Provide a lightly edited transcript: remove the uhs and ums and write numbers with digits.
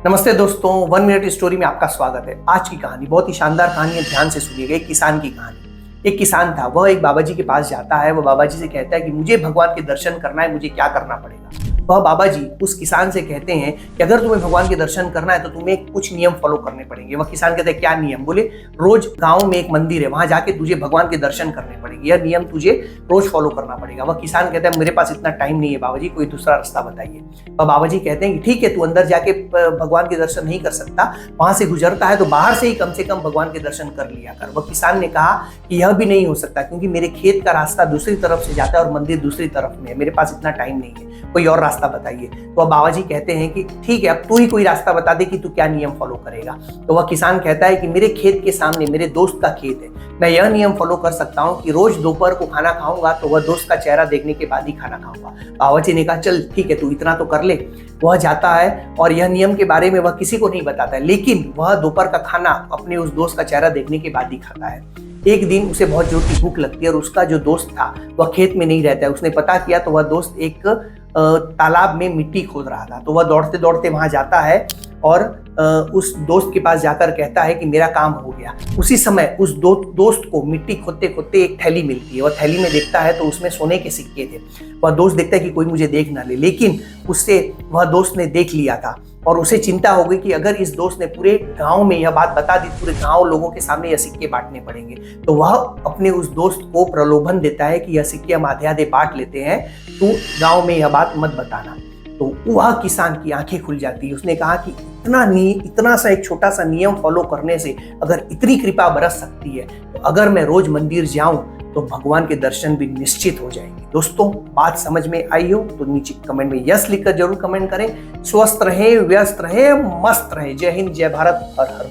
नमस्ते दोस्तों, 1 minute story में आपका स्वागत है। आज की कहानी बहुत ही शानदार कहानी है, ध्यान से सुनिएगा। एक किसान की कहानी। एक किसान था, वह एक बाबा जी के पास जाता है। वह बाबा जी से कहता है कि मुझे भगवान के दर्शन करना है, मुझे क्या करना पड़ेगा। वह बाबा जी उस किसान से कहते हैं कि अगर तुम्हें भगवान के दर्शन करना है तो तुम्हें कुछ नियम फॉलो करने पड़ेंगे। वह किसान कहते हैं क्या नियम? बोले रोज गांव में एक मंदिर है, वहां जाके तुझे भगवान के दर्शन करने पड़ेंगे, यह नियम तुझे रोज फॉलो करना पड़ेगा। वह किसान कहता है मेरे पास इतना टाइम नहीं है बाबा जी, कोई दूसरा रास्ता बताइए। वह बाबा जी कहते हैं कि ठीक है, तू अंदर जाके भगवान के दर्शन नहीं कर सकता, वहां से गुजरता है तो बाहर से ही कम से कम भगवान के दर्शन कर लिया कर। वह किसान ने कहा कि यह भी नहीं हो सकता क्योंकि मेरे खेत का रास्ता दूसरी तरफ से जाता है और मंदिर दूसरी तरफ में है, मेरे पास इतना टाइम नहीं है, कोई और रास्ता बताइए। तो अब बाबा जी कहते हैं कि ठीक है, अब तू ही कोई रास्ता बता दे कि तू क्या नियम फॉलो करेगा। तो वह किसान कहता है कि मेरे खेत के सामने मेरे दोस्त का खेत है, मैं यह नियम फॉलो कर सकता हूँ कि रोज दोपहर को खाना खाऊंगा तो वह दोस्त का चेहरा देखने के बाद ही खाना खाऊंगा। बाबा जी ने कहा चल ठीक है, तू इतना तो कर ले। वह जाता है और यह नियम के बारे में वह किसी को नहीं बताता है, लेकिन वह दोपहर का खाना अपने उस दोस्त का चेहरा देखने के बाद ही खाता है। एक दिन उसे बहुत जोर की भूख लगती है और उसका जो दोस्त था वह खेत में नहीं रहता है। उसने पता किया तो वह दोस्त एक तालाब में मिट्टी खोद रहा था। तो वह दौड़ते दौड़ते वहां जाता है और उस दोस्त के पास जाकर कहता है कि मेरा काम हो गया। उसी समय उस दोस्त को मिट्टी खोदते खोदते एक थैली मिलती है। वह थैली में देखता है तो उसमें सोने के सिक्के थे। वह दोस्त देखता है कि कोई मुझे देख ना ले, लेकिन उससे वह दोस्त ने देख लिया था और उसे चिंता हो गई कि अगर इस दोस्त ने पूरे गांव में यह बात बता दी, पूरे गांव लोगों के सामने यह सिक्के बांटने पड़ेंगे। तो वह अपने उस दोस्त को प्रलोभन देता है कि यह सिक्के हम आधे आधे बांट लेते हैं, तू गांव में यह बात मत बताना। तो वह किसान की आंखें खुल जाती है। उसने कहा कि इतना सा एक छोटा सा नियम फॉलो करने से अगर इतनी कृपा बरस सकती है तो अगर मैं रोज मंदिर जाऊं तो भगवान के दर्शन भी निश्चित हो जाएंगे। दोस्तों, बात समझ में आई हो तो नीचे कमेंट में यस लिखकर जरूर कमेंट करें। स्वस्थ रहे, व्यस्त रहे, मस्त रहे। जय हिंद, जय भारत, हर हर।